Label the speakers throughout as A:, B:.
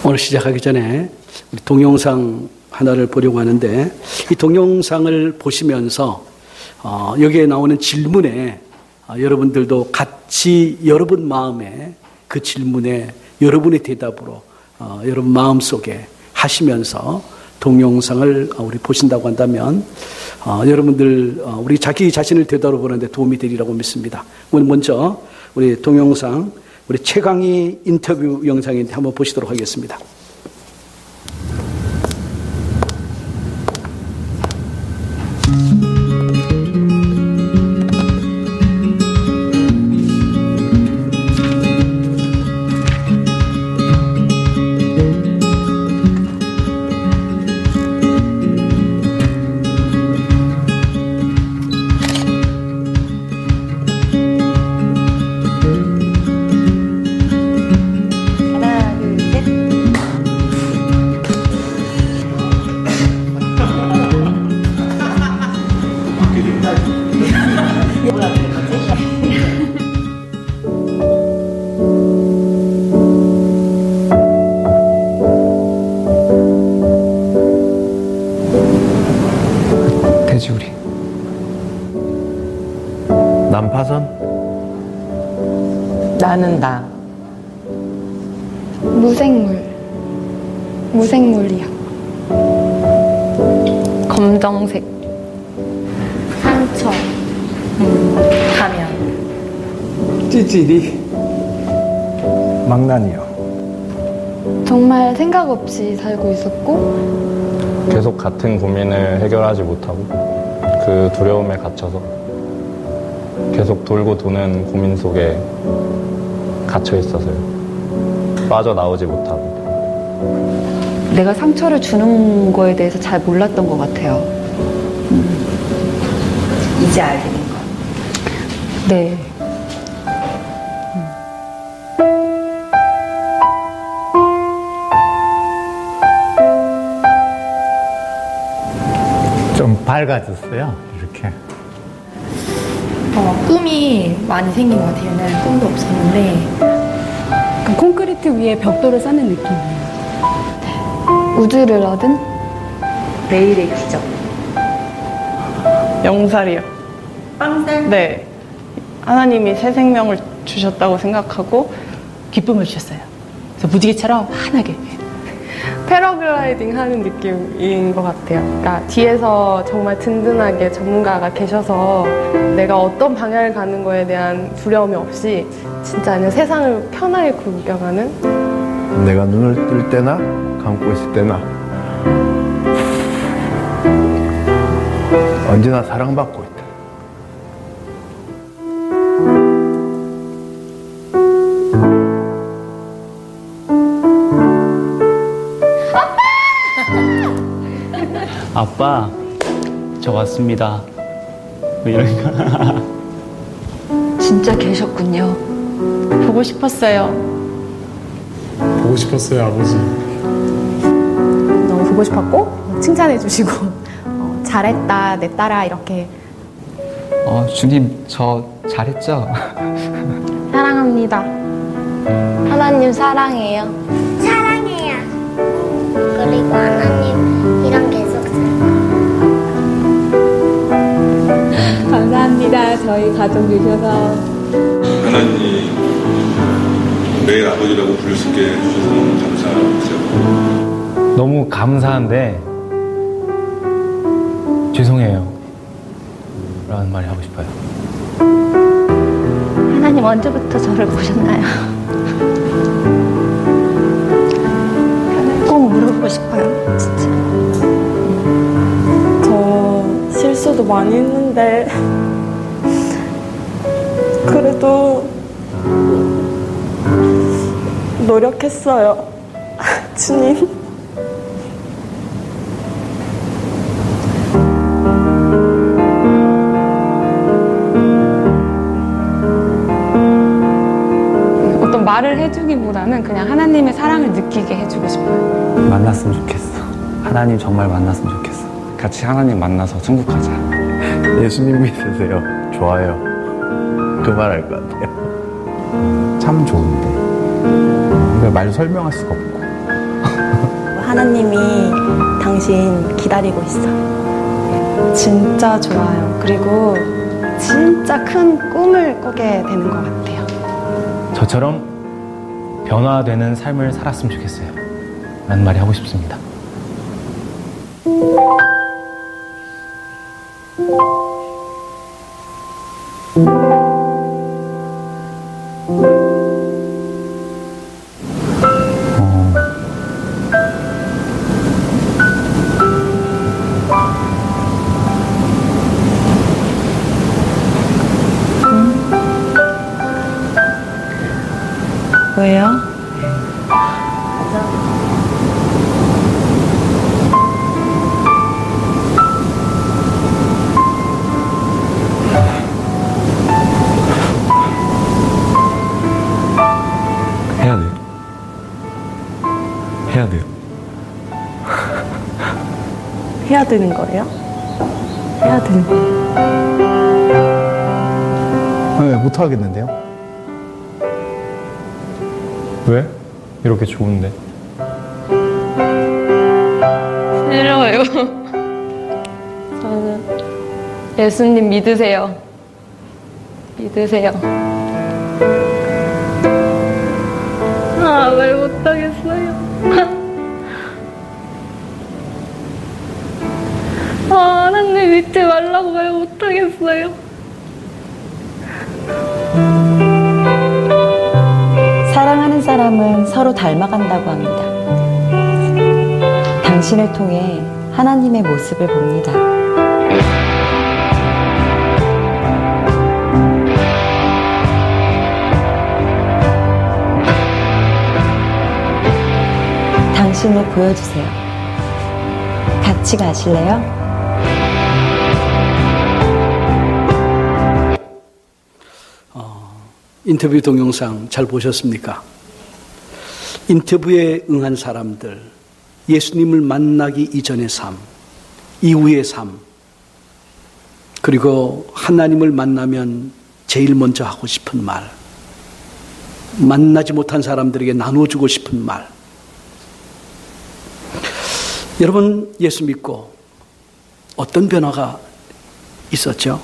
A: 오늘 시작하기 전에 우리 동영상 하나를 보려고 하는데, 이 동영상을 보시면서 여기에 나오는 질문에 여러분들도 같이 여러분 마음에 그 질문에 여러분의 대답으로 여러분 마음속에 하시면서 동영상을 우리 보신다고 한다면 여러분들 우리 자기 자신을 되돌아보는데 도움이 되리라고 믿습니다. 오늘 먼저 우리 동영상, 우리 최강희 인터뷰 영상인데 한번 보시도록 하겠습니다.
B: 돼지우리. 난파선.
C: 나는 나.
D: 무생물이야.
C: 검정색.
D: 상처.
C: 가면.
B: 찌질이. 망나니요.
D: 정말 생각 없이 살고 있었고,
E: 계속 같은 고민을 해결하지 못하고 그 두려움에 갇혀서 계속 돌고 도는 고민 속에 갇혀 있어서요. 빠져나오지 못하고.
C: 내가 상처를 주는 거에 대해서 잘 몰랐던 것 같아요. 이제 알게 된 거. 네.
B: 좀 밝아졌어요, 이렇게.
F: 꿈이 많이 생긴 것 같아요. 옛날에 꿈도 없었는데.
G: 콘크리트 위에 벽돌을 쌓는 느낌이에요.
D: 우주를 얻은
C: 내일의 기적.
H: 영살이요.
F: 빵살?
H: 네. 하나님이 새 생명을 주셨다고 생각하고
G: 기쁨을 주셨어요. 그래서 무지개처럼 환하게.
H: 패러글라이딩 하는 느낌인 것 같아요. 그러니까 뒤에서 정말 든든하게 전문가가 계셔서 내가 어떤 방향을 가는 거에 대한 두려움이 없이 진짜 그냥 세상을 편하게 구경하는?
B: 내가 눈을 뜰 때나 감고 있을 때나 언제나 사랑받고 있다.
I: 아빠, 저 왔습니다. 뭐 이러니까.
C: 진짜 계셨군요.
H: 보고 싶었어요.
J: 보고 싶었어요, 아버지.
G: 너무 보고 싶었고, 칭찬해주시고, 잘했다, 내 딸아, 이렇게.
I: 주님, 저 잘했죠?
D: 사랑합니다. 하나님 사랑해요.
K: 사랑해요. 그리고 하나님이랑 계속
G: 감사합니다. 저희 가족 주셔서.
L: 하나님 매일 아버지라고 부를 수 있게 해주셔서 너무 감사하죠.
I: 너무 감사한데 죄송해요 라는 말이 하고 싶어요.
C: 하나님 언제부터 저를 보셨나요? 꼭 물어보고 싶어요, 진짜.
H: 저 실수도 많이 했는데 그래도 노력했어요. 주님.
G: 어떤 말을 해주기보다는 그냥 하나님의 사랑을 느끼게 해주고 싶어요.
I: 만났으면 좋겠어. 하나님 정말 만났으면 좋겠어. 같이 하나님 만나서 천국 가자.
B: 예수님 믿으세요. 좋아요. 그 말 할 것 같아요.
M: 참 좋은데 말로 설명할 수가 없고 하나님이 당신 기다리고 있어.
C: 진짜 좋아요. 그리고 진짜 큰 꿈을 꾸게 되는 것 같아요.
I: 저처럼 변화되는 삶을 살았으면 좋겠어요. 라는 말이 하고 싶습니다.
C: 왜요?
B: 해야 돼요. 해야 돼요.
H: 해야 되는 거예요? 해야 되는 거예요?
B: 네, 못하겠는데요?
E: 왜? 이렇게 좋은데?
H: 싫어요. 저는 예수님 믿으세요. 믿으세요. 말 못하겠어요. 하나님 믿지 말라고 말 못하겠어요.
M: 사랑하는 사람은 서로 닮아간다고 합니다. 당신을 통해 하나님의 모습을 봅니다. 당신을 보여주세요. 같이 가실래요?
A: 인터뷰 동영상 잘 보셨습니까? 인터뷰에 응한 사람들, 예수님을 만나기 이전의 삶, 이후의 삶, 그리고 하나님을 만나면 제일 먼저 하고 싶은 말, 만나지 못한 사람들에게 나눠주고 싶은 말. 여러분, 예수 믿고 어떤 변화가 있었죠?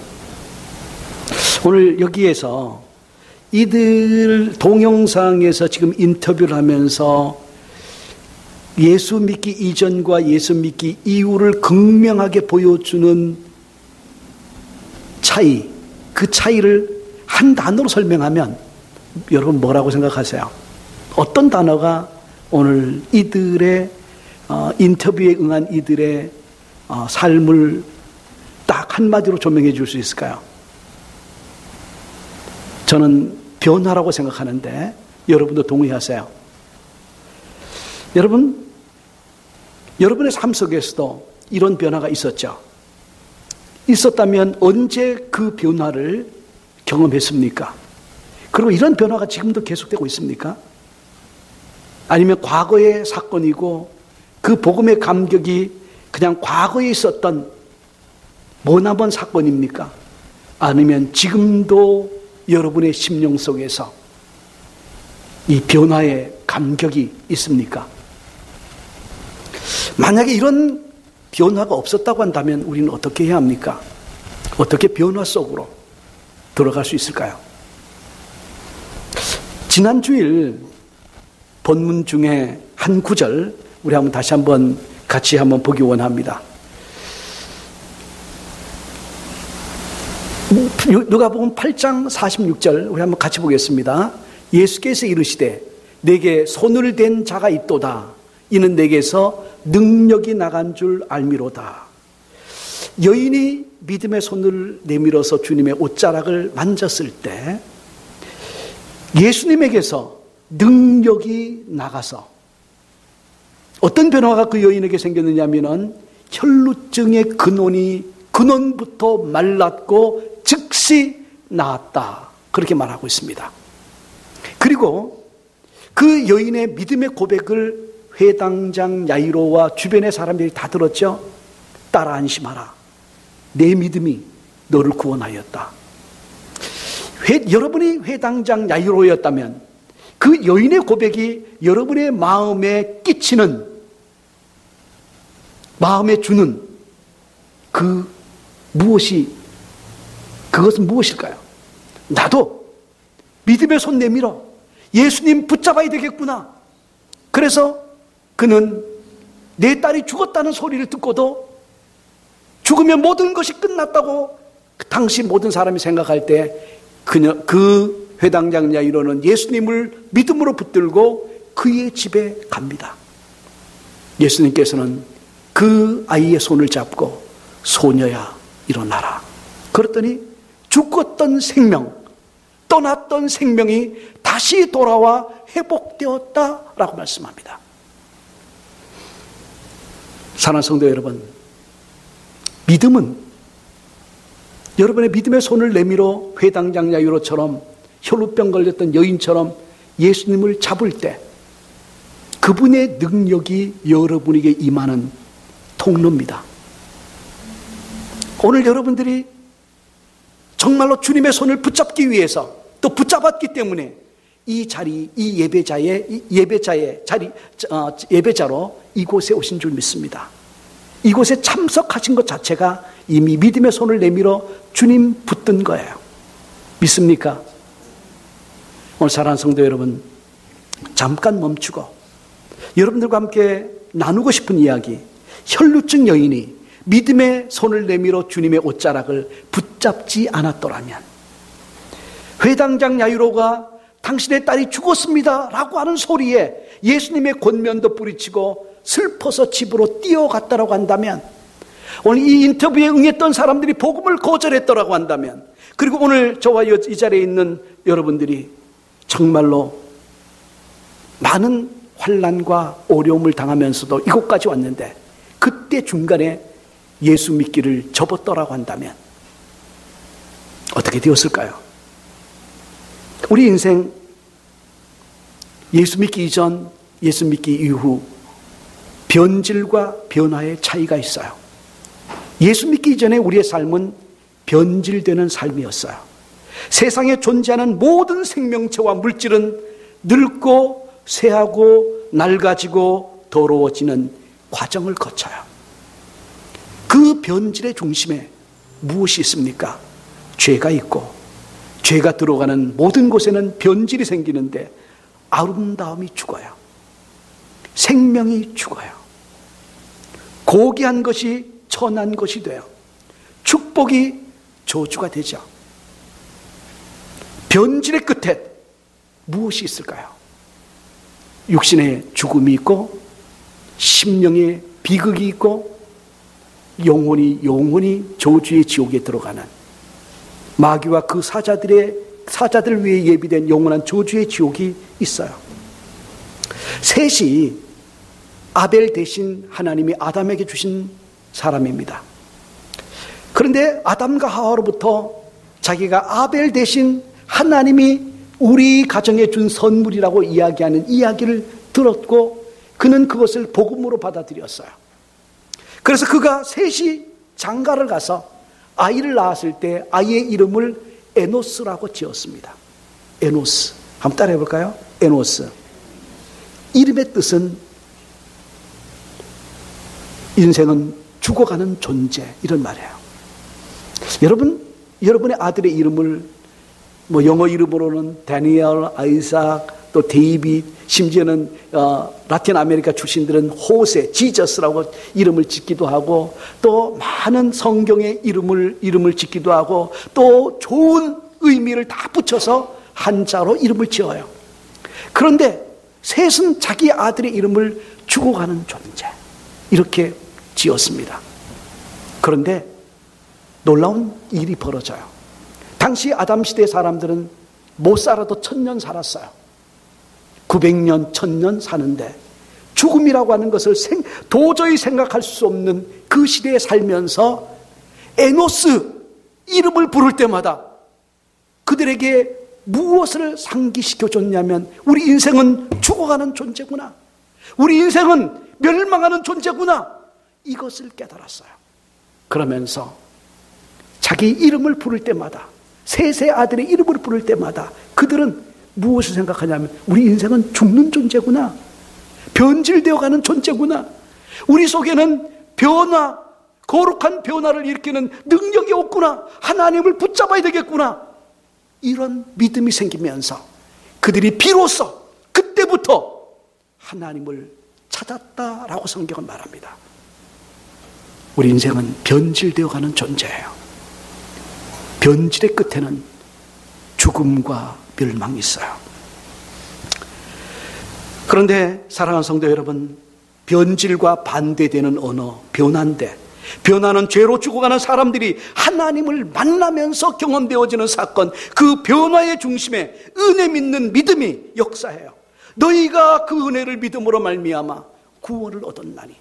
A: 오늘 여기에서 이들 동영상에서 지금 인터뷰를 하면서 예수 믿기 이전과 예수 믿기 이후를 극명하게 보여주는 차이, 그 차이를 한 단어로 설명하면 여러분 뭐라고 생각하세요? 어떤 단어가 오늘 이들의 인터뷰에 응한 이들의 삶을 딱 한마디로 조명해 줄 수 있을까요? 저는 변화라고 생각하는데 여러분도 동의하세요? 여러분의 삶 속에서도 이런 변화가 있었죠? 있었다면 언제 그 변화를 경험했습니까? 그리고 이런 변화가 지금도 계속되고 있습니까? 아니면 과거의 사건이고 그 복음의 감격이 그냥 과거에 있었던 머나먼 사건입니까? 아니면 지금도 여러분의 심령 속에서 이 변화의 감격이 있습니까? 만약에 이런 변화가 없었다고 한다면 우리는 어떻게 해야 합니까? 어떻게 변화 속으로 들어갈 수 있을까요? 지난 주일 본문 중에 한 구절 우리 한번 다시 한번 같이 한번 보기 원합니다. 누가복음 8장 46절 우리 한번 같이 보겠습니다. 예수께서 이르시되 내게 손을 댄 자가 있도다. 이는 내게서 능력이 나간 줄 알미로다. 여인이 믿음의 손을 내밀어서 주님의 옷자락을 만졌을 때 예수님에게서 능력이 나가서 어떤 변화가 그 여인에게 생겼느냐 하면은 혈루증의 근원부터 말랐고 즉시 나았다. 그렇게 말하고 있습니다. 그리고 그 여인의 믿음의 고백을 회당장 야이로와 주변의 사람들이 다 들었죠. 따라 안심하라. 내 믿음이 너를 구원하였다. 여러분이 회당장 야이로였다면 그 여인의 고백이 여러분의 마음에 끼치는 마음에 주는 그것은 무엇일까요? 나도 믿음의 손 내밀어 예수님 붙잡아야 되겠구나. 그래서 그는 내 딸이 죽었다는 소리를 듣고도 죽으면 모든 것이 끝났다고 당시 모든 사람이 생각할 때 그 회당장 야이로는 예수님을 믿음으로 붙들고 그의 집에 갑니다. 예수님께서는 그 아이의 손을 잡고 소녀야 일어나라. 그랬더니 죽었던 생명, 떠났던 생명이 다시 돌아와 회복되었다라고 말씀합니다. 사랑하는 성도 여러분, 믿음은 여러분의 믿음의 손을 내밀어 회당장 야이로처럼 혈루병 걸렸던 여인처럼 예수님을 잡을 때 그분의 능력이 여러분에게 임하는 통로입니다. 오늘 여러분들이 정말로 주님의 손을 붙잡기 위해서 또 붙잡았기 때문에 이 자리, 이 예배자로 이곳에 오신 줄 믿습니다. 이곳에 참석하신 것 자체가 이미 믿음의 손을 내밀어 주님 붙든 거예요. 믿습니까? 오늘 사랑하는 성도 여러분, 잠깐 멈추고 여러분들과 함께 나누고 싶은 이야기, 혈루증 여인이 믿음의 손을 내밀어 주님의 옷자락을 붙잡지 않았더라면, 회당장 야이로가 당신의 딸이 죽었습니다 라고 하는 소리에 예수님의 권면도 뿌리치고 슬퍼서 집으로 뛰어갔다라고 한다면, 오늘 이 인터뷰에 응했던 사람들이 복음을 거절했더라고 한다면, 그리고 오늘 저와 이 자리에 있는 여러분들이 정말로 많은 환난과 어려움을 당하면서도 이곳까지 왔는데 그때 중간에 예수 믿기를 접었더라고 한다면 어떻게 되었을까요? 우리 인생 예수 믿기 이전, 예수 믿기 이후 변질과 변화의 차이가 있어요. 예수 믿기 이전에 우리의 삶은 변질되는 삶이었어요. 세상에 존재하는 모든 생명체와 물질은 늙고 쇠하고 낡아지고 더러워지는 과정을 거쳐요. 그 변질의 중심에 무엇이 있습니까? 죄가 있고, 죄가 들어가는 모든 곳에는 변질이 생기는데 아름다움이 죽어요. 생명이 죽어요. 고귀한 것이 천한 것이 돼요. 축복이 저주가 되죠. 변질의 끝에 무엇이 있을까요? 육신의 죽음이 있고, 심령의 비극이 있고, 영혼이 저주의 지옥에 들어가는, 마귀와 그 사자들 위해 예비된 영원한 저주의 지옥이 있어요. 셋이 아벨 대신 하나님이 아담에게 주신 사람입니다. 그런데 아담과 하와로부터 자기가 아벨 대신 하나님이 우리 가정에 준 선물이라고 이야기하는 이야기를 들었고, 그는 그것을 복음으로 받아들였어요. 그래서 그가 셋이 장가를 가서 아이를 낳았을 때 아이의 이름을 에노스라고 지었습니다. 에노스. 한번 따라해 볼까요? 에노스. 이름의 뜻은 인생은 죽어가는 존재, 이런 말이에요. 여러분의 아들의 이름을 영어 이름으로는 다니엘, 아이삭, 또 데이빗, 심지어는 라틴 아메리카 출신들은 호세, 지저스라고 이름을 짓기도 하고, 또 많은 성경의 이름을 짓기도 하고, 또 좋은 의미를 다 붙여서 한자로 이름을 지어요. 그런데 셋은 자기 아들의 이름을 죽어가는 존재, 이렇게 지었습니다. 그런데 놀라운 일이 벌어져요. 당시 아담 시대 사람들은 못 살아도 1000년 살았어요. 900년, 1000년 사는데 죽음이라고 하는 것을 도저히 생각할 수 없는 그 시대에 살면서 에노스 이름을 부를 때마다 그들에게 무엇을 상기시켜줬냐면, 우리 인생은 죽어가는 존재구나, 우리 인생은 멸망하는 존재구나, 이것을 깨달았어요. 그러면서 자기 이름을 부를 때마다, 셋의 아들의 이름을 부를 때마다 그들은 무엇을 생각하냐면, 우리 인생은 죽는 존재구나, 변질되어가는 존재구나, 우리 속에는 변화, 거룩한 변화를 일으키는 능력이 없구나. 하나님을 붙잡아야 되겠구나. 이런 믿음이 생기면서 그들이 비로소 그때부터 하나님을 찾았다라고 성경은 말합니다. 우리 인생은 변질되어가는 존재예요. 변질의 끝에는 죽음과 멸망이 있어요. 그런데 사랑하는 성도 여러분, 변질과 반대되는 언어, 변화인데, 변화는 죄로 죽어가는 사람들이 하나님을 만나면서 경험되어지는 사건, 그 변화의 중심에 은혜 믿는 믿음이 역사해요. 너희가 그 은혜를 믿음으로 말미암아 구원을 얻었나니.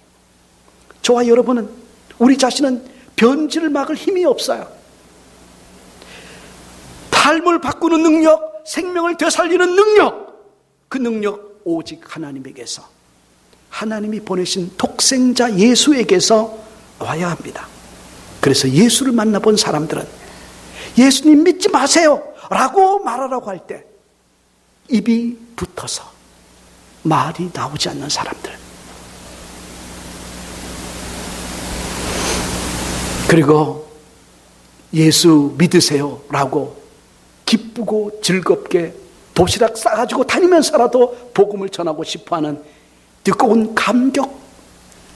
A: 저와 여러분은, 우리 자신은 변질을 막을 힘이 없어요. 삶을 바꾸는 능력, 생명을 되살리는 능력, 그 능력 오직 하나님에게서, 하나님이 보내신 독생자 예수에게서 와야 합니다. 그래서 예수를 만나본 사람들은 예수님 믿지 마세요 라고 말하라고 할 때 입이 붙어서 말이 나오지 않는 사람들, 그리고 예수 믿으세요 라고 기쁘고 즐겁게 도시락 싸가지고 다니면서라도 복음을 전하고 싶어하는 뜨거운 감격,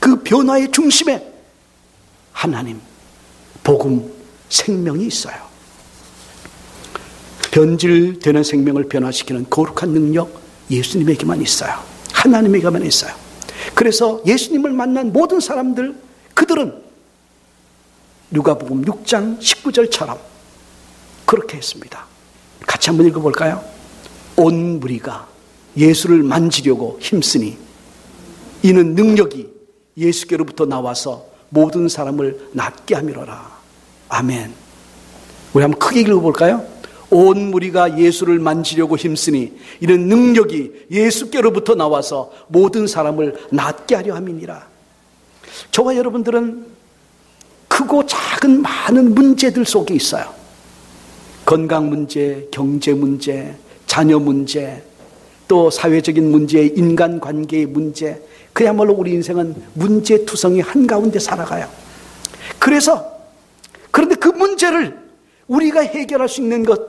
A: 그 변화의 중심에 하나님, 복음, 생명이 있어요. 변질되는 생명을 변화시키는 거룩한 능력 예수님에게만 있어요. 하나님에게만 있어요. 그래서 예수님을 만난 모든 사람들, 그들은 누가복음 6장 19절처럼 그렇게 했습니다. 같이 한번 읽어볼까요? 온 무리가 예수를 만지려고 힘쓰니 이는 능력이 예수께로부터 나와서 모든 사람을 낫게 함이로라. 아멘. 우리 한번 크게 읽어볼까요? 온 무리가 예수를 만지려고 힘쓰니 이는 능력이 예수께로부터 나와서 모든 사람을 낫게 하려 함이니라. 저와 여러분들은 크고 작은 많은 문제들 속에 있어요. 건강 문제, 경제 문제, 자녀 문제, 또 사회적인 문제, 인간관계의 문제, 그야말로 우리 인생은 문제투성이 한가운데 살아가요. 그런데 그 문제를 우리가 해결할 수 있는 것,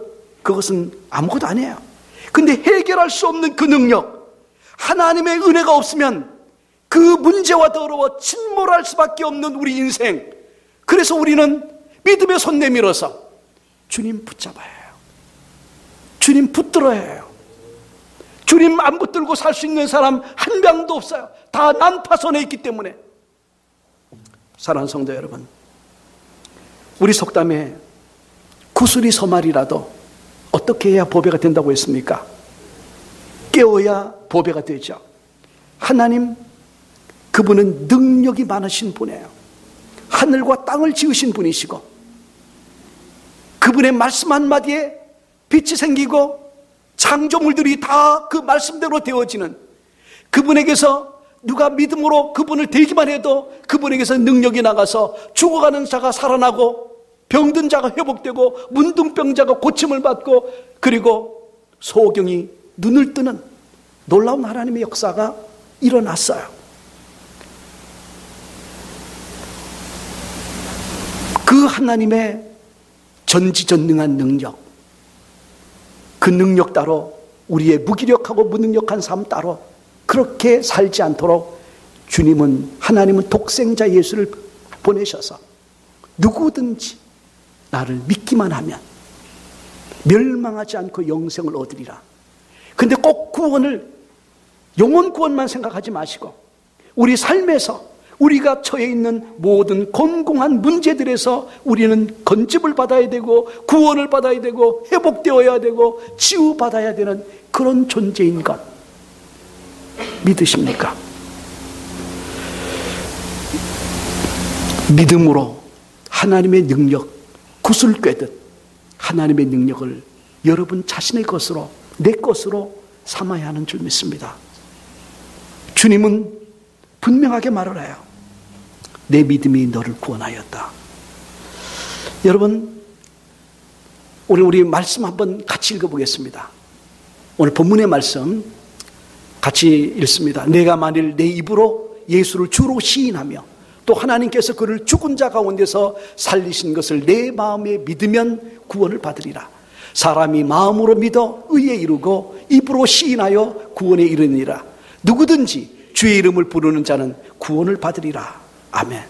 A: 그것은 아무것도 아니에요. 근데 해결할 수 없는 그 능력, 하나님의 은혜가 없으면 그 문제와 더불어 침몰할 수밖에 없는 우리 인생, 그래서 우리는 믿음의 손 내밀어서 주님 붙잡아야 해요. 주님 붙들어야 해요. 주님 안 붙들고 살 수 있는 사람 한 명도 없어요. 다 난파선에 있기 때문에. 사랑하는 성도 여러분, 우리 속담에 구슬이 서말이라도 어떻게 해야 보배가 된다고 했습니까? 깨워야 보배가 되죠. 하나님, 그분은 능력이 많으신 분이에요. 하늘과 땅을 지으신 분이시고 그분의 말씀 한마디에 빛이 생기고 창조물들이 다 그 말씀대로 되어지는, 그분에게서 누가 믿음으로 그분을 대기만 해도 그분에게서 능력이 나가서 죽어가는 자가 살아나고 병든 자가 회복되고 문둥병자가 고침을 받고 그리고 소경이 눈을 뜨는 놀라운 하나님의 역사가 일어났어요. 그 하나님의 전지전능한 능력, 그 능력 따로 우리의 무기력하고 무능력한 삶 따로 그렇게 살지 않도록 주님은, 하나님은 독생자 예수를 보내셔서 누구든지 나를 믿기만 하면 멸망하지 않고 영생을 얻으리라. 근데 꼭 구원을, 영혼 구원만 생각하지 마시고 우리 삶에서 우리가 처해 있는 모든 곤궁한 문제들에서 우리는 건집을 받아야 되고 구원을 받아야 되고 회복되어야 되고 치유받아야 되는 그런 존재인 것 믿으십니까? 믿음으로 하나님의 능력, 구슬 꿰듯 하나님의 능력을 여러분 자신의 것으로, 내 것으로 삼아야 하는 줄 믿습니다. 주님은 분명하게 말을 해요. 내 믿음이 너를 구원하였다. 여러분, 우리 말씀 한번 같이 읽어보겠습니다. 오늘 본문의 말씀 같이 읽습니다. 내가 만일 내 입으로 예수를 주로 시인하며 또 하나님께서 그를 죽은 자 가운데서 살리신 것을 내 마음에 믿으면 구원을 받으리라. 사람이 마음으로 믿어 의에 이르고 입으로 시인하여 구원에 이르느니라. 누구든지 주의 이름을 부르는 자는 구원을 받으리라. 아멘.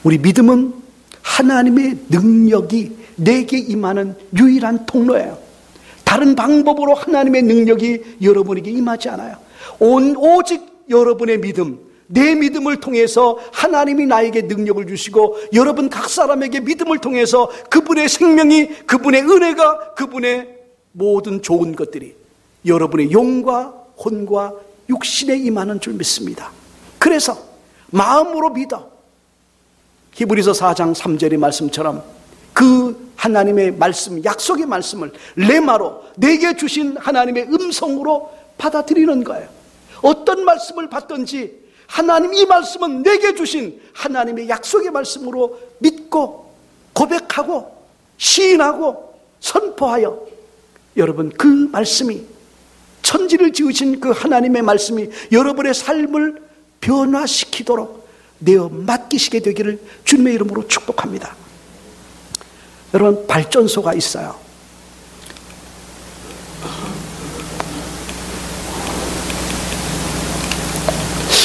A: 우리 믿음은 하나님의 능력이 내게 임하는 유일한 통로예요. 다른 방법으로 하나님의 능력이 여러분에게 임하지 않아요. 오직 여러분의 믿음, 내 믿음을 통해서 하나님이 나에게 능력을 주시고 여러분 각 사람에게 믿음을 통해서 그분의 생명이, 그분의 은혜가, 그분의 모든 좋은 것들이 여러분의 영과 혼과 육신에 임하는 줄 믿습니다. 그래서 마음으로 믿어 히브리서 4장 3절의 말씀처럼 그 하나님의 말씀, 약속의 말씀을 레마로 내게 주신 하나님의 음성으로 받아들이는 거예요. 어떤 말씀을 받든지 하나님 이 말씀은 내게 주신 하나님의 약속의 말씀으로 믿고 고백하고 시인하고 선포하여 여러분 그 말씀이 천지를 지으신 그 하나님의 말씀이 여러분의 삶을 변화시키도록 내어 맡기시게 되기를 주님의 이름으로 축복합니다. 여러분 발전소가 있어요.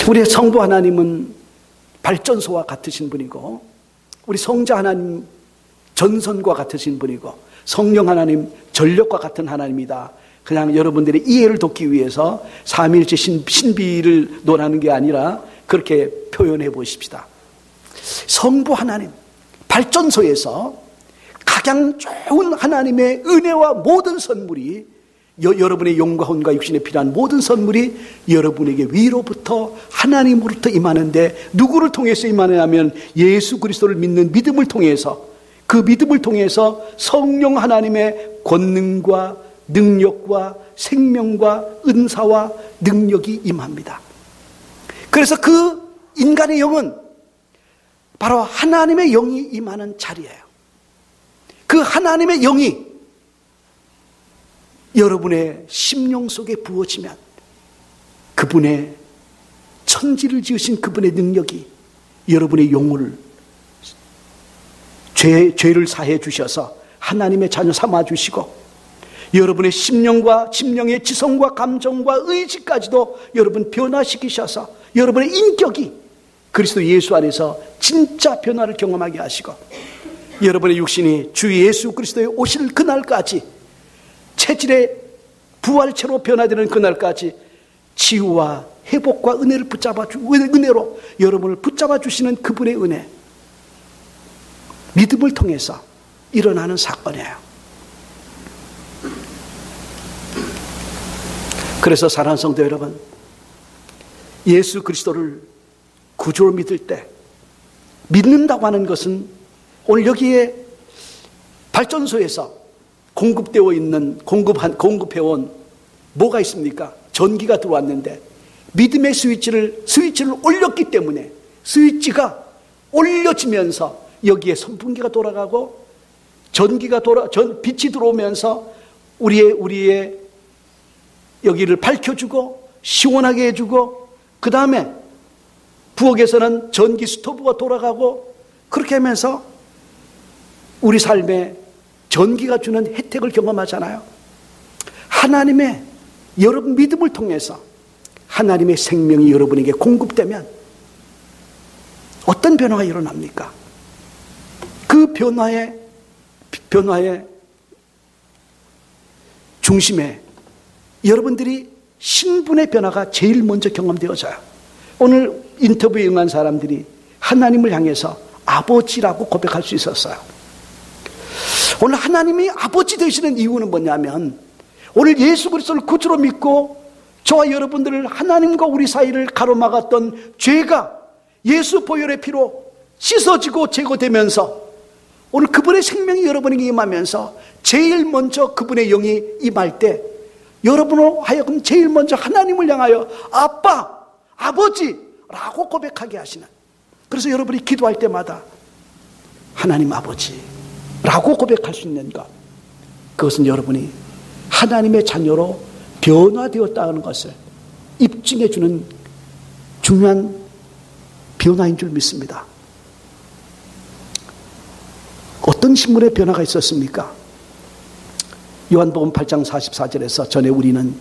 A: 우리의 성부 하나님은 발전소와 같으신 분이고 우리 성자 하나님 전선과 같으신 분이고 성령 하나님 전력과 같은 하나님이다. 그냥 여러분들의 이해를 돕기 위해서 삼위일체 신비를 논하는 게 아니라 그렇게 표현해 보십시다. 성부 하나님 발전소에서 가장 좋은 하나님의 은혜와 모든 선물이 여러분의 영과 혼과 육신에 필요한 모든 선물이 여러분에게 위로부터 하나님으로부터 임하는데 누구를 통해서 임하느냐면 예수 그리스도를 믿는 믿음을 통해서 그 믿음을 통해서 성령 하나님의 권능과 능력과 생명과 은사와 능력이 임합니다. 그래서 그 인간의 영은 바로 하나님의 영이 임하는 자리예요. 그 하나님의 영이 여러분의 심령 속에 부어지면 그분의 천지를 지으신 그분의 능력이 여러분의 영혼을 죄를 사해 주셔서 하나님의 자녀 삼아 주시고 여러분의 심령과 심령의 지성과 감정과 의지까지도 여러분 변화시키셔서 여러분의 인격이 그리스도 예수 안에서 진짜 변화를 경험하게 하시고 여러분의 육신이 주 예수 그리스도에 오실 그날까지 체질의 부활체로 변화되는 그날까지 치유와 회복과 은혜를 은혜로 여러분을 붙잡아 주시는 그분의 은혜, 믿음을 통해서 일어나는 사건이에요. 그래서 사랑하는 성도 여러분, 예수 그리스도를 구주로 믿을 때 믿는다고 하는 것은 오늘 여기에 발전소에서 공급되어 있는 공급해온 뭐가 있습니까? 전기가 들어왔는데 믿음의 스위치를 올렸기 때문에 스위치가 올려지면서 여기에 선풍기가 돌아가고 빛이 들어오면서 우리의 여기를 밝혀주고 시원하게 해주고 그 다음에 부엌에서는 전기 스토브가 돌아가고 그렇게 하면서 우리 삶에 전기가 주는 혜택을 경험하잖아요. 하나님의 여러분 믿음을 통해서 하나님의 생명이 여러분에게 공급되면 어떤 변화가 일어납니까? 그 변화의 중심에 여러분들이 신분의 변화가 제일 먼저 경험되어져요. 오늘 인터뷰에 응한 사람들이 하나님을 향해서 아버지라고 고백할 수 있었어요. 오늘 하나님이 아버지 되시는 이유는 뭐냐면 오늘 예수 그리스도를 구주로 믿고 저와 여러분들을 하나님과 우리 사이를 가로막았던 죄가 예수 보혈의 피로 씻어지고 제거되면서 오늘 그분의 생명이 여러분에게 임하면서 제일 먼저 그분의 영이 임할 때 여러분으로 하여금 제일 먼저 하나님을 향하여 아빠, 아버지라고 고백하게 하시는, 그래서 여러분이 기도할 때마다 하나님 아버지라고 고백할 수 있는 것, 그것은 여러분이 하나님의 자녀로 변화되었다는 것을 입증해 주는 중요한 변화인 줄 믿습니다. 어떤 신분의 변화가 있었습니까? 요한복음 8장 44절에서 전에 우리는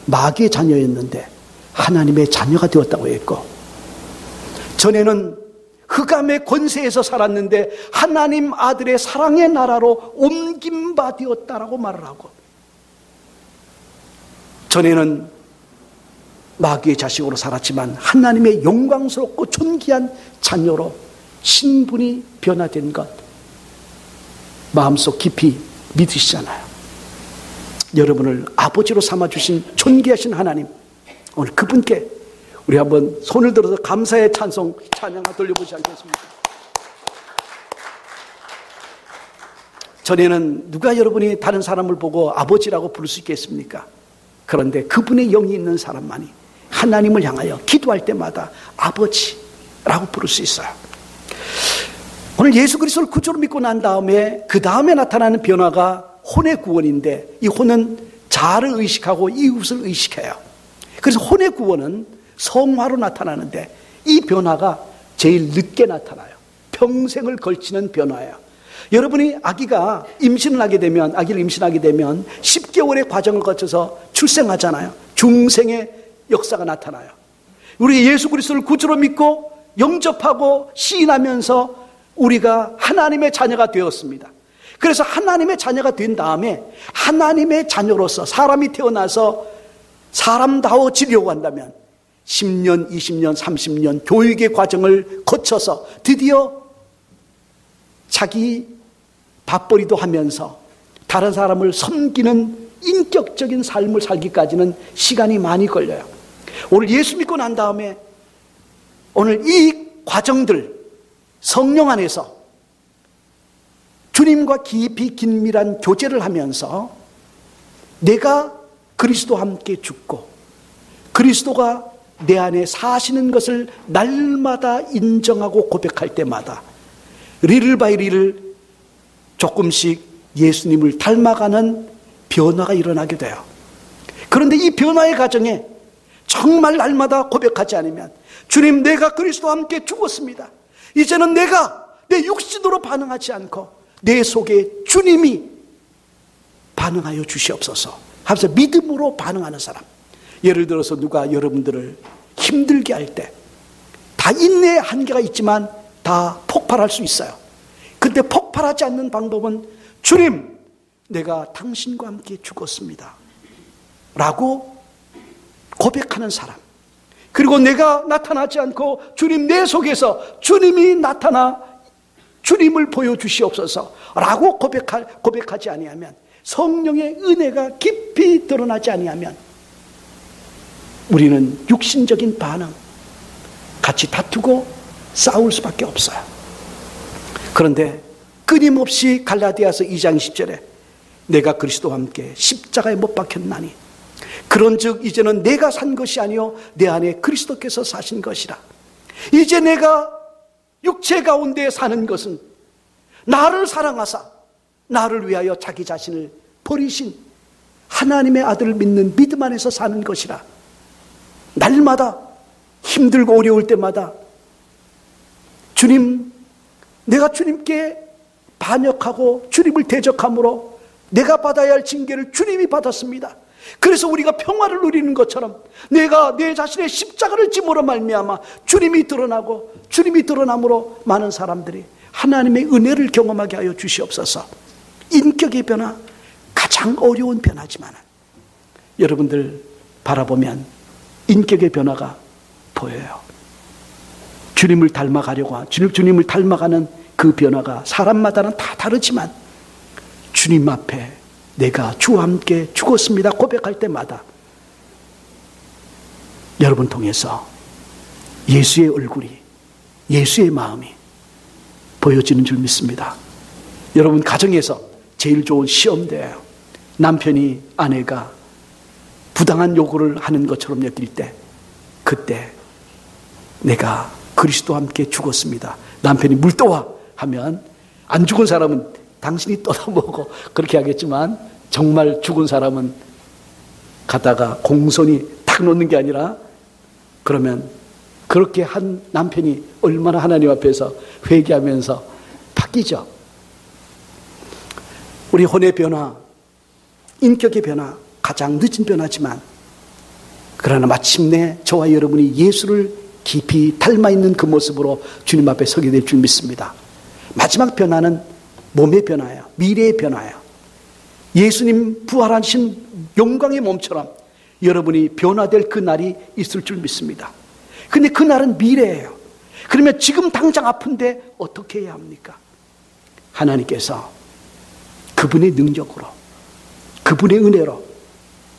A: 마귀의 자녀였는데 하나님의 자녀가 되었다고 했고, 전에는 흑암의 권세에서 살았는데 하나님 아들의 사랑의 나라로 옮긴 바 되었다라고 말을 하고, 전에는 마귀의 자식으로 살았지만 하나님의 영광스럽고 존귀한 자녀로 신분이 변화된 것 마음속 깊이 믿으시잖아요. 여러분을 아버지로 삼아주신 존귀하신 하나님, 오늘 그분께 우리 한번 손을 들어서 감사의 찬송 찬양을 돌려보지 않겠습니까? 전에는 누가 여러분이 다른 사람을 보고 아버지라고 부를 수 있겠습니까? 그런데 그분의 영이 있는 사람만이 하나님을 향하여 기도할 때마다 아버지라고 부를 수 있어요. 오늘 예수 그리스도를 구주로 믿고 난 다음에 그 다음에 나타나는 변화가 혼의 구원인데, 이 혼은 자아를 의식하고 이웃을 의식해요. 그래서 혼의 구원은 성화로 나타나는데 이 변화가 제일 늦게 나타나요. 평생을 걸치는 변화예요. 여러분이 아기가 임신을 하게 되면, 아기를 임신하게 되면 10개월의 과정을 거쳐서 출생하잖아요. 중생의 역사가 나타나요. 우리 예수 그리스도를 구주로 믿고 영접하고 시인하면서 우리가 하나님의 자녀가 되었습니다. 그래서 하나님의 자녀가 된 다음에 하나님의 자녀로서 사람이 태어나서 사람다워지려고 한다면 10년, 20년, 30년 교육의 과정을 거쳐서 드디어 자기 밥벌이도 하면서 다른 사람을 섬기는 인격적인 삶을 살기까지는 시간이 많이 걸려요. 오늘 예수 믿고 난 다음에 오늘 이 과정들 성령 안에서 주님과 깊이 긴밀한 교제를 하면서 내가 그리스도와 함께 죽고 그리스도가 내 안에 사시는 것을 날마다 인정하고 고백할 때마다 리를 바이 리를 조금씩 예수님을 닮아가는 변화가 일어나게 돼요. 그런데 이 변화의 과정에 정말 날마다 고백하지 않으면, 주님 내가 그리스도와 함께 죽었습니다. 이제는 내가 내 육신으로 반응하지 않고 내 속에 주님이 반응하여 주시옵소서 하면서 믿음으로 반응하는 사람. 예를 들어서 누가 여러분들을 힘들게 할 때 다 인내의 한계가 있지만 다 폭발할 수 있어요. 근데 폭발하지 않는 방법은 주님 내가 당신과 함께 죽었습니다 라고 고백하는 사람. 그리고 내가 나타나지 않고 주님 내 속에서 주님이 나타나 주님을 보여주시옵소서 라고 고백하지 아니하면, 성령의 은혜가 깊이 드러나지 아니하면 우리는 육신적인 반응, 같이 다투고 싸울 수밖에 없어요. 그런데 끊임없이 갈라디아서 2장 10절에 내가 그리스도와 함께 십자가에 못 박혔나니 그런즉 이제는 내가 산 것이 아니요 내 안에 그리스도께서 사신 것이라. 이제 내가 육체 가운데 사는 것은 나를 사랑하사 나를 위하여 자기 자신을 버리신 하나님의 아들을 믿는 믿음 안에서 사는 것이라. 날마다 힘들고 어려울 때마다 주님, 내가 주님께 반역하고 주님을 대적함으로 내가 받아야 할 징계를 주님이 받았습니다. 그래서 우리가 평화를 누리는 것처럼 내가 내 자신의 십자가를 짐으로 말미암아 주님이 드러나고 주님이 드러남으로 많은 사람들이 하나님의 은혜를 경험하게 하여 주시옵소서. 인격의 변화, 가장 어려운 변화지만 여러분들 바라보면 인격의 변화가 보여요. 주님을 닮아가려고 주님을 닮아가는 그 변화가 사람마다는 다 다르지만 주님 앞에 내가 주와 함께 죽었습니다 고백할 때마다 여러분 통해서 예수의 얼굴이, 예수의 마음이 보여지는 줄 믿습니다. 여러분 가정에서 제일 좋은 시험대예요. 남편이 아내가 부당한 요구를 하는 것처럼 여길 때, 그때 내가 그리스도와 함께 죽었습니다. 남편이 물 떠와 하면 안 죽은 사람은 당신이 떠다먹고 그렇게 하겠지만, 정말 죽은 사람은 가다가 공손히 탁 놓는 게 아니라 그러면 그렇게 한 남편이 얼마나 하나님 앞에서 회개하면서 바뀌죠. 우리 혼의 변화, 인격의 변화, 가장 늦은 변화지만 그러나 마침내 저와 여러분이 예수를 깊이 닮아있는 그 모습으로 주님 앞에 서게 될 줄 믿습니다. 마지막 변화는 몸의 변화예요. 미래의 변화예요. 예수님 부활하신 영광의 몸처럼 여러분이 변화될 그 날이 있을 줄 믿습니다. 근데 그 날은 미래예요. 그러면 지금 당장 아픈데 어떻게 해야 합니까? 하나님께서 그분의 능력으로, 그분의 은혜로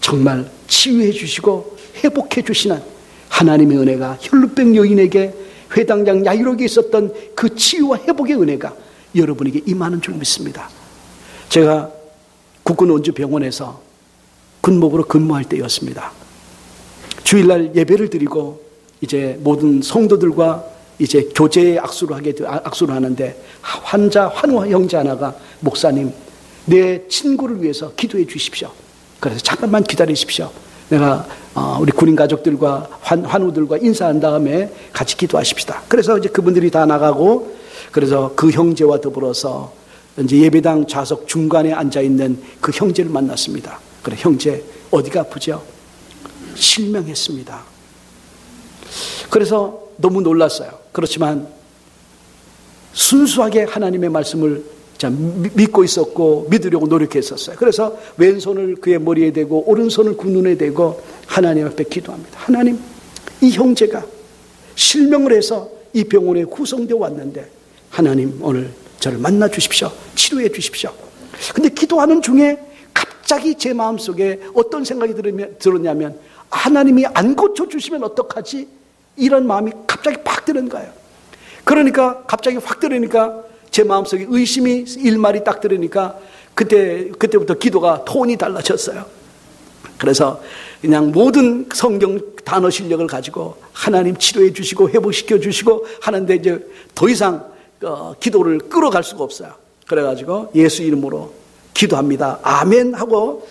A: 정말 치유해 주시고 회복해 주시는 하나님의 은혜가 혈루병 여인에게 회당장 야이로에게 있었던 그 치유와 회복의 은혜가 여러분에게 임하는 줄 믿습니다. 제가 국군 원주병원에서 군목으로 근무할 때였습니다. 주일날 예배를 드리고 이제 모든 성도들과 이제 교제 악수를 하는데 환우 형제 하나가 목사님, 내 친구를 위해서 기도해 주십시오. 그래서 잠깐만 기다리십시오. 내가 우리 군인 가족들과 환우들과 인사한 다음에 같이 기도하십시다. 그래서 이제 그분들이 다 나가고 그래서 그 형제와 더불어서 이제 예배당 좌석 중간에 앉아 있는 그 형제를 만났습니다. 그래, 형제 어디가 아프죠? 실명했습니다. 그래서 너무 놀랐어요. 그렇지만 순수하게 하나님의 말씀을 믿고 있었고 믿으려고 노력했었어요. 그래서 왼손을 그의 머리에 대고 오른손을 그 눈에 대고 하나님 앞에 기도합니다. 하나님, 이 형제가 실명을 해서 이 병원에 구성되어 왔는데 하나님 오늘 저를 만나 주십시오. 치료해 주십시오. 근데 기도하는 중에 갑자기 제 마음속에 어떤 생각이 들었냐면 하나님이 안 고쳐주시면 어떡하지? 이런 마음이 갑자기 팍 드는 거예요. 그러니까 갑자기 확 들으니까 제 마음속에 의심이 일말이 딱 들으니까 그때부터 기도가 톤이 달라졌어요. 그래서 그냥 모든 성경 단어 실력을 가지고 하나님 치료해 주시고 회복시켜 주시고 하는데 이제 더 이상 기도를 끌어갈 수가 없어요. 그래가지고 예수 이름으로 기도합니다. 아멘 하고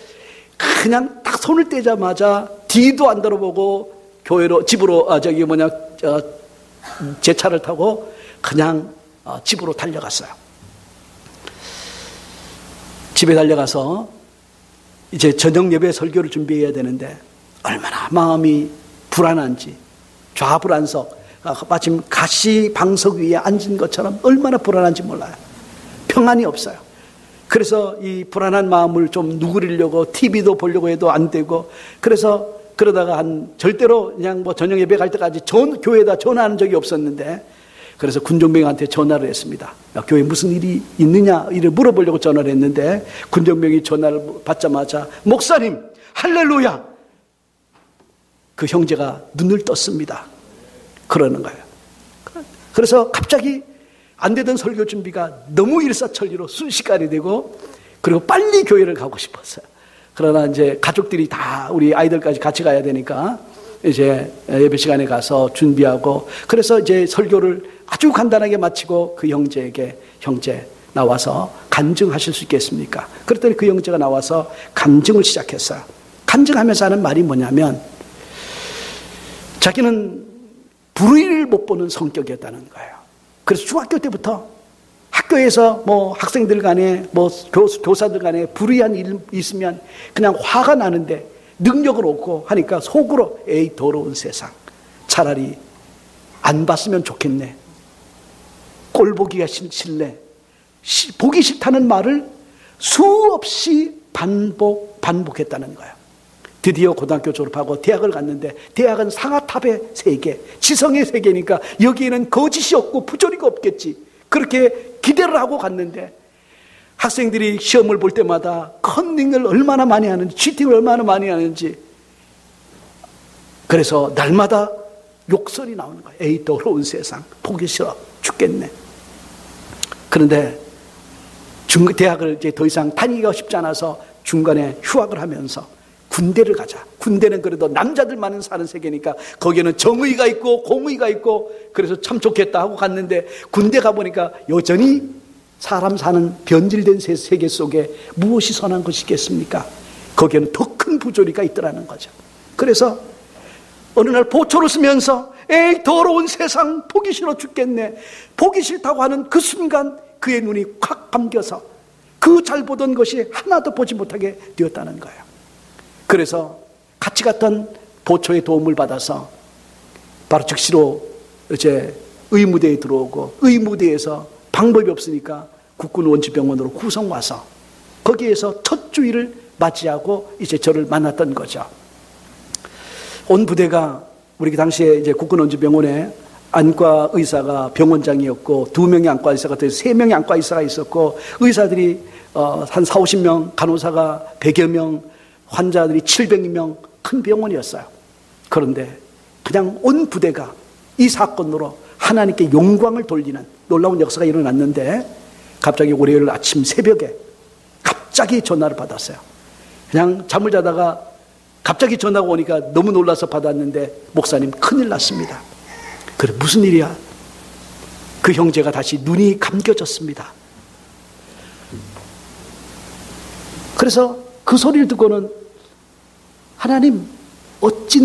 A: 그냥 딱 손을 떼자마자 뒤도 안 돌아보고 집으로 제 차를 타고 그냥 집으로 달려갔어요. 집에 달려가서 이제 저녁 예배 설교를 준비해야 되는데 얼마나 마음이 불안한지 좌불안석, 마침 가시 방석 위에 앉은 것처럼 얼마나 불안한지 몰라요. 평안이 없어요. 그래서 이 불안한 마음을 좀 누그리려고 TV도 보려고 해도 안 되고 그래서 그러다가 절대로 그냥 저녁 예배 갈 때까지 교회에다 전화하는 적이 없었는데 그래서 군정병한테 전화를 했습니다. 야, 교회에 무슨 일이 있느냐 이를 물어보려고 전화를 했는데 군정병이 전화를 받자마자 목사님 할렐루야, 그 형제가 눈을 떴습니다. 그러는 거예요. 그래서 갑자기 안 되던 설교 준비가 너무 일사천리로 순식간이 되고 그리고 빨리 교회를 가고 싶었어요. 그러나 이제 가족들이 다 우리 아이들까지 같이 가야 되니까 이제 예배 시간에 가서 준비하고 그래서 이제 설교를 아주 간단하게 마치고 그 형제에게 형제 나와서 간증하실 수 있겠습니까? 그랬더니 그 형제가 나와서 간증을 시작했어요. 간증하면서 하는 말이 뭐냐면 자기는 불의를 못 보는 성격이었다는 거예요. 그래서 중학교 때부터 학교에서 뭐 학생들 간에 뭐 교사들 간에 불의한 일 있으면 그냥 화가 나는데 능력을 얻고 하니까 속으로 에이 더러운 세상, 차라리 안 봤으면 좋겠네, 꼴보기가 싫네, 보기 싫다는 말을 수없이 반복했다는 거예요. 드디어 고등학교 졸업하고 대학을 갔는데 대학은 상아탑의 세계, 지성의 세계니까 여기에는 거짓이 없고 부조리가 없겠지, 그렇게 기대를 하고 갔는데 학생들이 시험을 볼 때마다 컨닝을 얼마나 많이 하는지, 치팅을 얼마나 많이 하는지, 그래서 날마다 욕설이 나오는 거예요. 에이 더러운 세상, 보기 싫어 죽겠네. 그런데 대학을 이제 더 이상 다니기가 쉽지 않아서 중간에 휴학을 하면서 군대를 가자. 군대는 그래도 남자들만 사는 세계니까 거기에는 정의가 있고 공의가 있고 그래서 참 좋겠다 하고 갔는데 군대 가보니까 여전히 사람 사는 변질된 세계 속에 무엇이 선한 것이겠습니까? 거기에는 더 큰 부조리가 있더라는 거죠. 그래서 어느 날 보초를 쓰면서 에이 더러운 세상 보기 싫어 죽겠네. 보기 싫다고 하는 그 순간 그의 눈이 확 감겨서 그 잘 보던 것이 하나도 보지 못하게 되었다는 거예요. 그래서 같이 갔던 보초의 도움을 받아서 바로 즉시로 이제 의무대에 들어오고, 의무대에서 방법이 없으니까 국군 원주병원으로 후송 와서 거기에서 첫 주일을 맞이하고 이제 저를 만났던 거죠. 온 부대가 우리 당시에 이제 국군 원주병원에 안과 의사가 병원장이었고 2명의 안과 의사가 돼서 3명의 안과 의사가 있었고, 의사들이 한 40-50명, 간호사가 100여 명, 환자들이 700명, 큰 병원이었어요. 그런데 그냥 온 부대가 이 사건으로 하나님께 영광을 돌리는 놀라운 역사가 일어났는데, 갑자기 월요일 아침 새벽에 갑자기 전화를 받았어요. 그냥 잠을 자다가 갑자기 전화가 오니까 너무 놀라서 받았는데, 목사님 큰일 났습니다. 그래, 무슨 일이야? 그 형제가 다시 눈이 감겨졌습니다. 그래서 그 소리를 듣고는, 하나님 어찌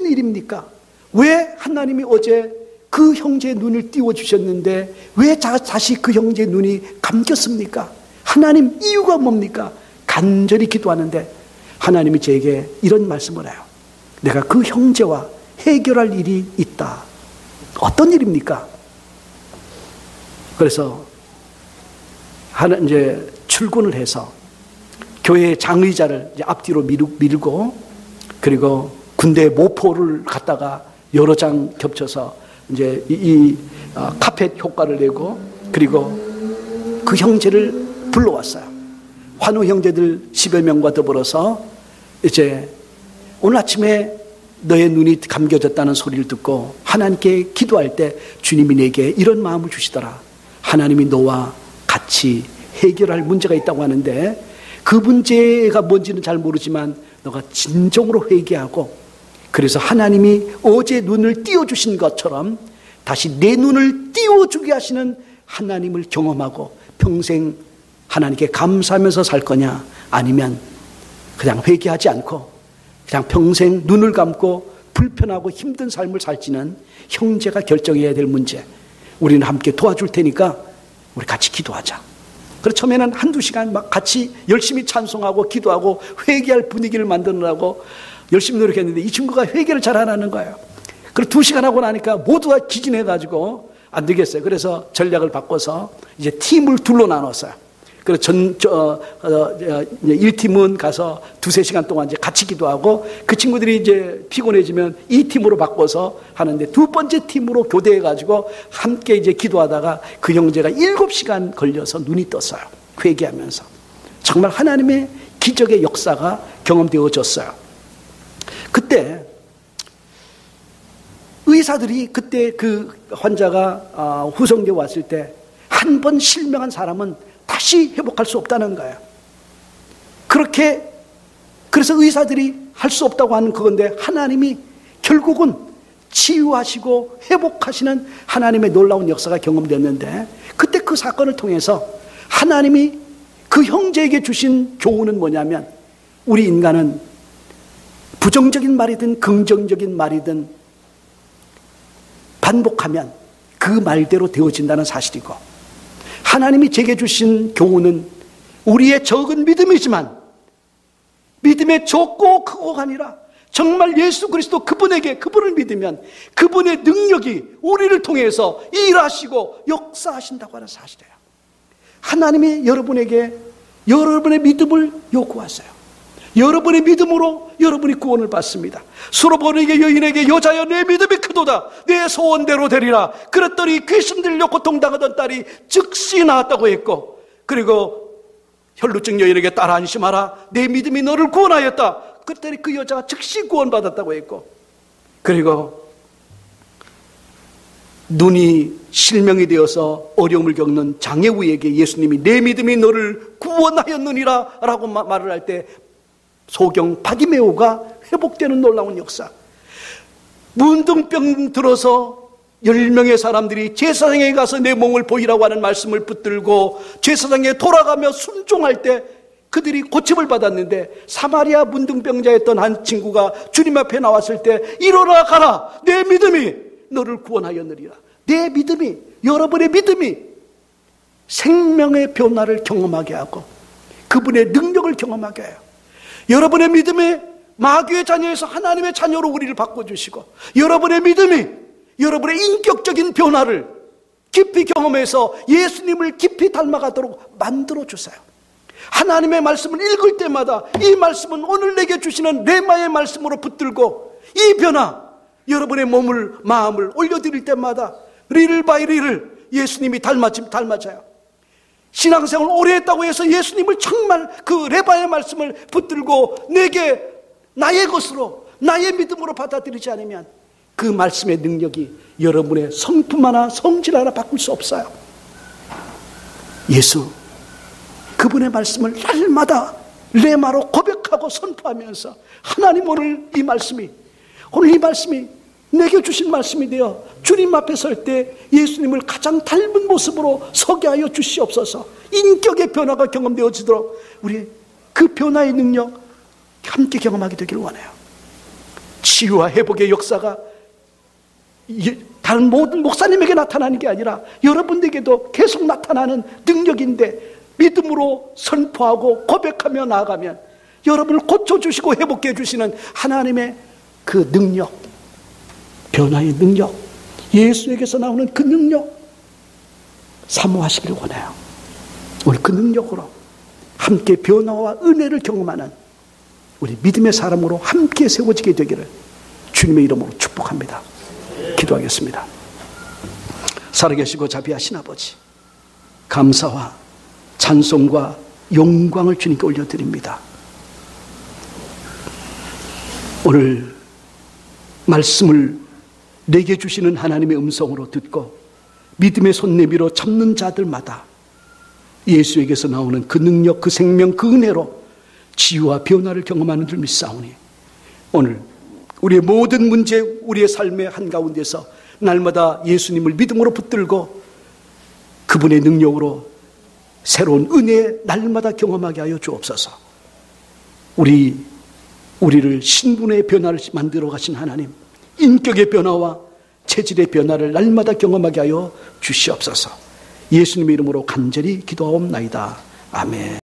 A: 일입니까? 왜 하나님이 어제 그 형제의 눈을 띄워주셨는데 왜 다시 그 형제의 눈이 감겼습니까? 하나님 이유가 뭡니까? 간절히 기도하는데 하나님이 제게 이런 말씀을 해요. 내가 그 형제와 해결할 일이 있다. 어떤 일입니까? 그래서 이제 출근을 해서 교회 장의자를 이제 앞뒤로 밀고, 그리고 군대 모포를 갖다가 여러 장 겹쳐서 이제 카펫 효과를 내고, 그리고 그 형제를 불러왔어요. 환우 형제들 10여 명과 더불어서 이제 오늘 아침에 너의 눈이 감겨졌다는 소리를 듣고 하나님께 기도할 때 주님이 내게 이런 마음을 주시더라. 하나님이 너와 같이 해결할 문제가 있다고 하는데, 그 문제가 뭔지는 잘 모르지만 너가 진정으로 회개하고, 그래서 하나님이 어제 눈을 띄워주신 것처럼 다시 내 눈을 띄워주게 하시는 하나님을 경험하고 평생 하나님께 감사하면서 살 거냐, 아니면 그냥 회개하지 않고 그냥 평생 눈을 감고 불편하고 힘든 삶을 살지는 형제가 결정해야 될 문제. 우리는 함께 도와줄 테니까 우리 같이 기도하자. 그래서 처음에는 1-2시간 막 같이 열심히 찬송하고 기도하고 회개할 분위기를 만드느라고 열심히 노력했는데 이 친구가 회개를 잘 안 하는 거예요. 그리고 2시간 하고 나니까 모두가 기진해가지고 안 되겠어요. 그래서 전략을 바꿔서 이제 팀을 둘로 나눴어요. 그래서 1팀은 가서 2-3시간 동안 이제 같이 기도하고, 그 친구들이 이제 피곤해지면 2팀으로 바꿔서 하는데, 2번째 팀으로 교대해가지고 함께 이제 기도하다가 그 형제가 7시간 걸려서 눈이 떴어요. 회개하면서. 정말 하나님의 기적의 역사가 경험되어졌어요. 그때 의사들이 그때 그 환자가 후송되어 왔을 때 한 번 실명한 사람은 다시 회복할 수 없다는 거예요. 그래서 의사들이 할 수 없다고 하는 그건데, 하나님이 결국은 치유하시고 회복하시는 하나님의 놀라운 역사가 경험됐는데, 그때 그 사건을 통해서 하나님이 그 형제에게 주신 교훈은 뭐냐면, 우리 인간은 부정적인 말이든 긍정적인 말이든 반복하면 그 말대로 되어진다는 사실이고, 하나님이 제게 주신 교훈은 우리의 적은 믿음이지만 믿음의 적고 크고가 아니라 정말 예수 그리스도 그분을 믿으면 그분의 능력이 우리를 통해서 일하시고 역사하신다고 하는 사실이에요. 하나님이 여러분에게 여러분의 믿음을 요구하세요. 여러분의 믿음으로 여러분이 구원을 받습니다. 수로보니게 여인에게 여자여 내 믿음이 크도다, 내 소원대로 되리라. 그랬더니 귀신 들려 고통당하던 딸이 즉시 나았다고 했고, 그리고 혈루증 여인에게 딸아 안심하라, 내 믿음이 너를 구원하였다. 그랬더니 그 여자가 즉시 구원받았다고 했고, 그리고 눈이 실명이 되어서 어려움을 겪는 장애우에게 예수님이 내 믿음이 너를 구원하였느니라 라고 말을 할 때 소경 바디메오가 회복되는 놀라운 역사. 문둥병 들어서 10명의 사람들이 제사장에 가서 내 몸을 보이라고 하는 말씀을 붙들고 제사장에 돌아가며 순종할 때 그들이 고침을 받았는데 사마리아 문둥병자였던 한 친구가 주님 앞에 나왔을 때 일어나 가라. 내 믿음이 너를 구원하였느니라. 내 믿음이, 여러분의 믿음이 생명의 변화를 경험하게 하고 그분의 능력을 경험하게 해요. 여러분의 믿음이 마귀의 자녀에서 하나님의 자녀로 우리를 바꿔주시고 여러분의 믿음이 여러분의 인격적인 변화를 깊이 경험해서 예수님을 깊이 닮아가도록 만들어주세요. 하나님의 말씀을 읽을 때마다 이 말씀은 오늘 내게 주시는 레마의 말씀으로 붙들고 이 변화, 여러분의 몸을, 마음을 올려드릴 때마다 리를 바이 리를 예수님이 닮아져요. 신앙생활을 오래 했다고 해서 예수님을 정말 그 레바의 말씀을 붙들고 내게 나의 것으로, 나의 믿음으로 받아들이지 않으면 그 말씀의 능력이 여러분의 성품 하나, 성질 하나 바꿀 수 없어요. 예수, 그분의 말씀을 날마다 레마로 고백하고 선포하면서 하나님 오늘 이 말씀이 내게 주신 말씀이 되어 주님 앞에 설 때 예수님을 가장 닮은 모습으로 서게 하여 주시옵소서. 인격의 변화가 경험되어지도록 우리 그 변화의 능력 함께 경험하게 되기를 원해요. 치유와 회복의 역사가 다른 모든 목사님에게 나타나는 게 아니라 여러분에게도 계속 나타나는 능력인데 믿음으로 선포하고 고백하며 나아가면 여러분을 고쳐주시고 회복해 주시는 하나님의 그 능력, 변화의 능력, 예수에게서 나오는 그 능력 사모하시기를 원해요. 우리 그 능력으로 함께 변화와 은혜를 경험하는 우리 믿음의 사람으로 함께 세워지게 되기를 주님의 이름으로 축복합니다. 기도하겠습니다. 살아계시고 자비하신 아버지, 감사와 찬송과 영광을 주님께 올려드립니다. 오늘 말씀을 내게 주시는 하나님의 음성으로 듣고 믿음의 손내밀어 잡는 자들마다 예수에게서 나오는 그 능력, 그 생명, 그 은혜로 치유와 변화를 경험하는 줄 믿사오니 오늘 우리의 모든 문제, 우리의 삶의 한가운데서 날마다 예수님을 믿음으로 붙들고 그분의 능력으로 새로운 은혜 날마다 경험하게 하여 주옵소서. 우리를 신분의 변화를 만들어 가신 하나님, 인격의 변화와 체질의 변화를 날마다 경험하게 하여 주시옵소서. 예수님의 이름으로 간절히 기도하옵나이다. 아멘.